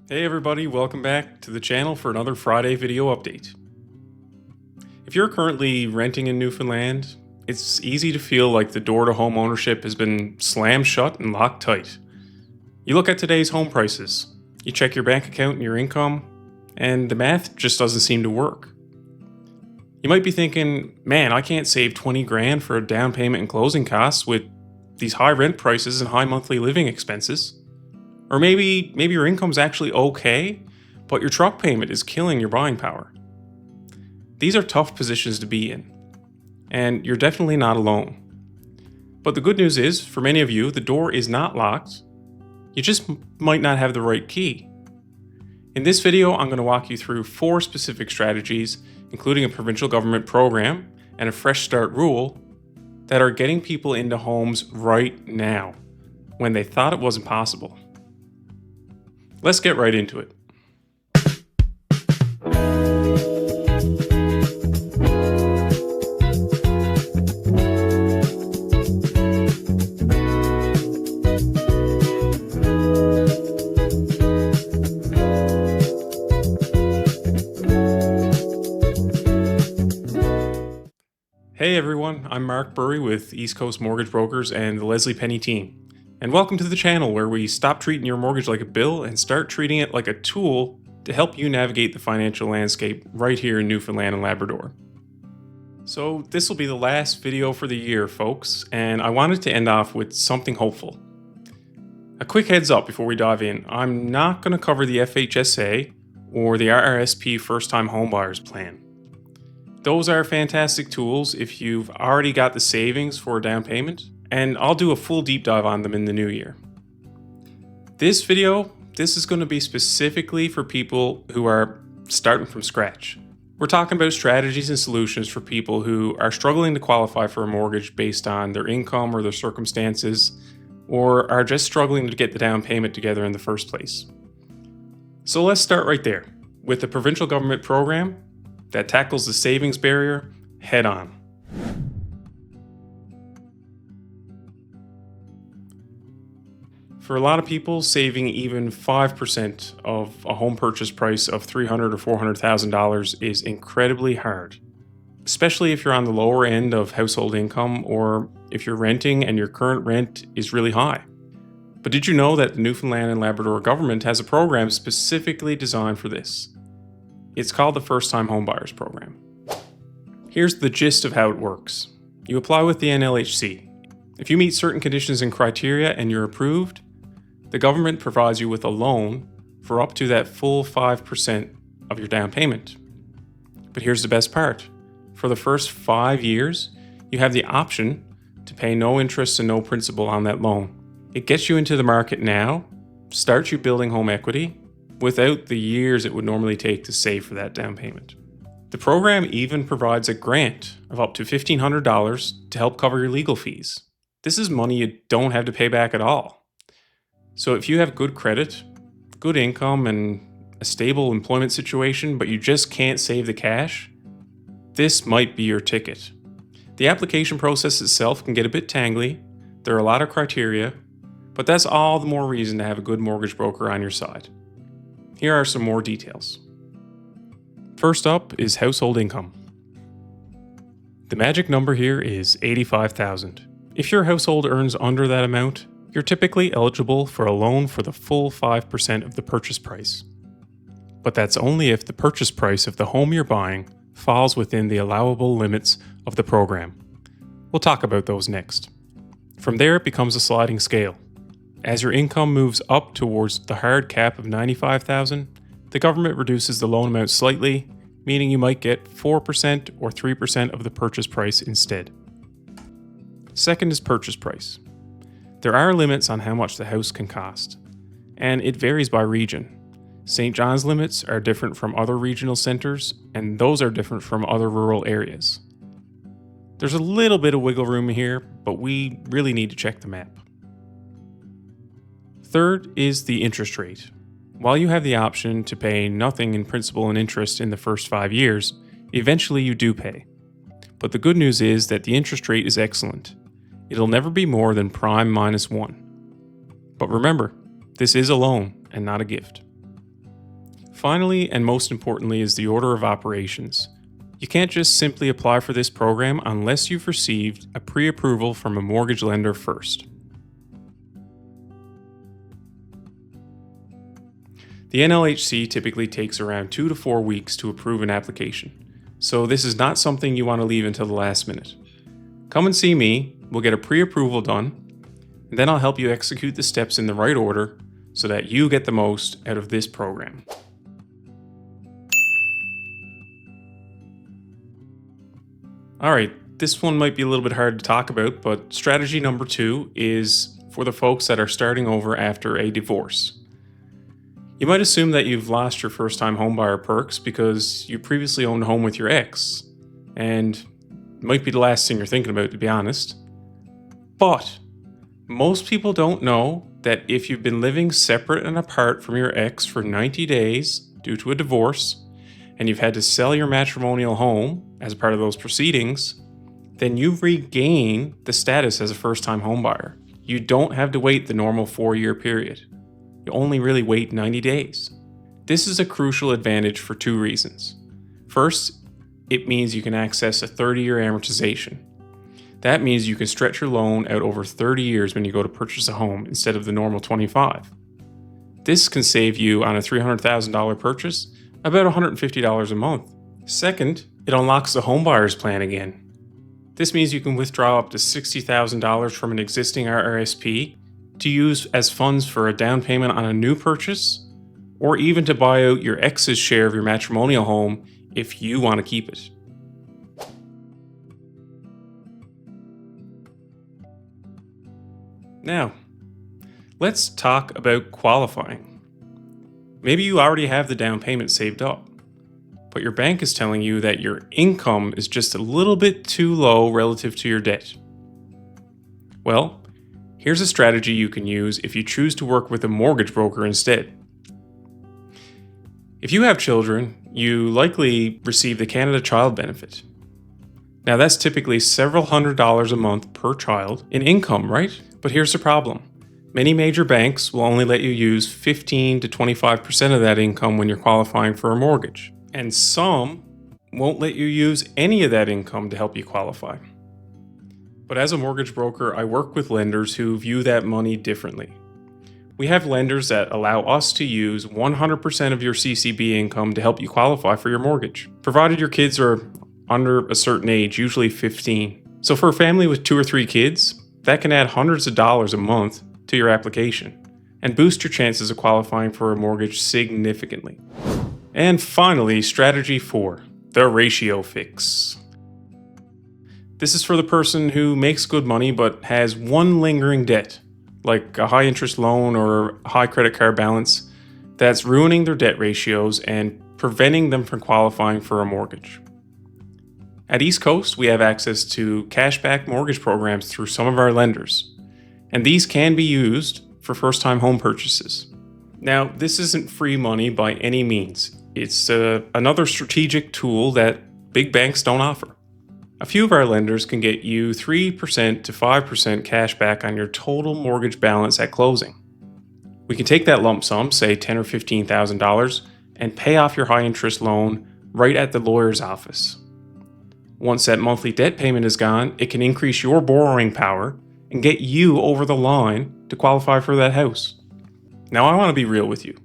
Hey everybody, welcome back to the channel for another Friday video update. If you're currently renting in Newfoundland, it's easy to feel like the door to home ownership has been slammed shut and locked tight. You look at today's home prices, you check your bank account and your income, and the math just doesn't seem to work. You might be thinking, man, I can't save 20 grand for a down payment and closing costs with these high rent prices and high monthly living expenses. Or maybe your income's actually okay, but your truck payment is killing your buying power. These are tough positions to be in, and you're definitely not alone. But the good news is, for many of you, the door is not locked. You just might not have the right key. In this video, I'm going to walk you through 4 specific strategies, including a provincial government program and a fresh start rule, that are getting people into homes right now, when they thought it wasn't possible. Let's get right into it. Hey everyone, I'm Mark Burry with East Coast Mortgage Brokers and the Leslie Penny team. And welcome to the channel where we stop treating your mortgage like a bill and start treating it like a tool to help you navigate the financial landscape right here in Newfoundland and Labrador. So this will be the last video for the year, folks, and I wanted to end off with something hopeful. A quick heads up before we dive in, I'm not going to cover the FHSA or the RRSP first-time homebuyers plan. Those are fantastic tools if you've already got the savings for a down payment, and I'll do a full deep dive on them in the new year. This is going to be specifically for people who are starting from scratch. We're talking about strategies and solutions for people who are struggling to qualify for a mortgage based on their income or their circumstances, or are just struggling to get the down payment together in the first place. So let's start right there with the provincial government program that tackles the savings barrier head on. For a lot of people, saving even 5% of a home purchase price of $300,000 or $400,000 is incredibly hard, especially if you're on the lower end of household income or if you're renting and your current rent is really high. But did you know that the Newfoundland and Labrador government has a program specifically designed for this? It's called the First-Time Homebuyers Program. Here's the gist of how it works. You apply with the NLHC. If you meet certain conditions and criteria and you're approved, the government provides you with a loan for up to that full 5% of your down payment. But here's the best part. For the first 5 years, you have the option to pay no interest and no principal on that loan. It gets you into the market now, starts you building home equity, without the years it would normally take to save for that down payment. The program even provides a grant of up to $1,500 to help cover your legal fees. This is money you don't have to pay back at all. So if you have good credit, good income, and a stable employment situation, but you just can't save the cash, this might be your ticket. The application process itself can get a bit tangly. There are a lot of criteria, but that's all the more reason to have a good mortgage broker on your side. Here are some more details. First up is household income. The magic number here is $85,000. If your household earns under that amount, you're typically eligible for a loan for the full 5% of the purchase price. But that's only if the purchase price of the home you're buying falls within the allowable limits of the program. We'll talk about those next. From there, it becomes a sliding scale. As your income moves up towards the hard cap of $95,000, the government reduces the loan amount slightly, meaning you might get 4% or 3% of the purchase price instead. Second is purchase price. There are limits on how much the house can cost, and it varies by region. St. John's limits are different from other regional centres, and those are different from other rural areas. There's a little bit of wiggle room here, but we really need to check the map. Third is the interest rate. While you have the option to pay nothing in principal and interest in the first 5 years, eventually you do pay. But the good news is that the interest rate is excellent. It'll never be more than prime minus 1. But remember, this is a loan and not a gift. Finally, and most importantly, is the order of operations. You can't just simply apply for this program unless you've received a pre-approval from a mortgage lender first. The NLHC typically takes around 2 to 4 weeks to approve an application, so this is not something you want to leave until the last minute. Come and see me, we'll get a pre-approval done, and then I'll help you execute the steps in the right order so that you get the most out of this program. Alright, this one might be a little bit hard to talk about, but strategy number 2 is for the folks that are starting over after a divorce. You might assume that you've lost your first-time homebuyer perks because you previously owned a home with your ex, and it might be the last thing you're thinking about, to be honest. But most people don't know that if you've been living separate and apart from your ex for 90 days due to a divorce, and you've had to sell your matrimonial home as part of those proceedings, then you regain the status as a first-time homebuyer. You don't have to wait the normal 4-year period. You only really wait 90 days. This is a crucial advantage for 2 reasons. First, it means you can access a 30-year amortization. That means you can stretch your loan out over 30 years when you go to purchase a home instead of the normal 25. This can save you on a $300,000 purchase about $150 a month. Second, it unlocks the homebuyer's plan again. This means you can withdraw up to $60,000 from an existing RRSP to use as funds for a down payment on a new purchase, or even to buy out your ex's share of your matrimonial home if you want to keep it. Now, let's talk about qualifying. Maybe you already have the down payment saved up, but your bank is telling you that your income is just a little bit too low relative to your debt. Well, here's a strategy you can use if you choose to work with a mortgage broker instead. If you have children, you likely receive the Canada Child Benefit. Now that's typically several $100s a month per child in income, right? But here's the problem. Many major banks will only let you use 15 to 25% of that income when you're qualifying for a mortgage. And some won't let you use any of that income to help you qualify. But as a mortgage broker, I work with lenders who view that money differently. We have lenders that allow us to use 100% of your CCB income to help you qualify for your mortgage, provided your kids are under a certain age, usually 15. So for a family with 2 or 3 kids, that can add hundreds of dollars a month to your application and boost your chances of qualifying for a mortgage significantly. And finally, strategy 4, the ratio fix. This is for the person who makes good money but has one lingering debt, like a high interest loan or a high credit card balance, that's ruining their debt ratios and preventing them from qualifying for a mortgage. At East Coast, we have access to cashback mortgage programs through some of our lenders, and these can be used for first-time home purchases. Now, this isn't free money by any means. It's another strategic tool that big banks don't offer. A few of our lenders can get you 3% to 5% cash back on your total mortgage balance at closing. We can take that lump sum, say $10,000 or $15,000, and pay off your high-interest loan right at the lawyer's office. Once that monthly debt payment is gone, it can increase your borrowing power and get you over the line to qualify for that house. Now, I want to be real with you.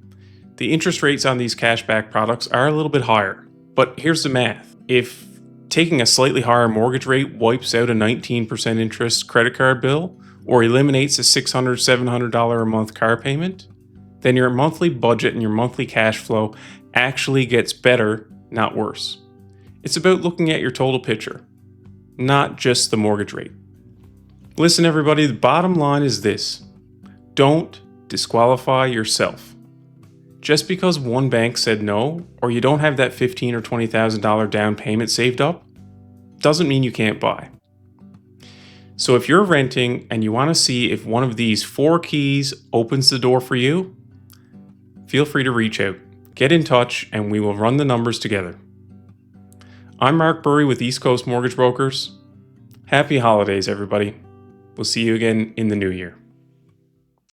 The interest rates on these cashback products are a little bit higher, but here's the math. If taking a slightly higher mortgage rate wipes out a 19% interest credit card bill or eliminates a $600, $700 a month car payment, then your monthly budget and your monthly cash flow actually gets better, not worse. It's about looking at your total picture, not just the mortgage rate. Listen, everybody, the bottom line is this. Don't disqualify yourself. Just because one bank said no, or you don't have that $15,000 or $20,000 down payment saved up, doesn't mean you can't buy. So if you're renting and you want to see if one of these 4 keys opens the door for you, feel free to reach out. Get in touch and we will run the numbers together. I'm Mark Burry with East Coast Mortgage Brokers. Happy holidays, everybody. We'll see you again in the new year.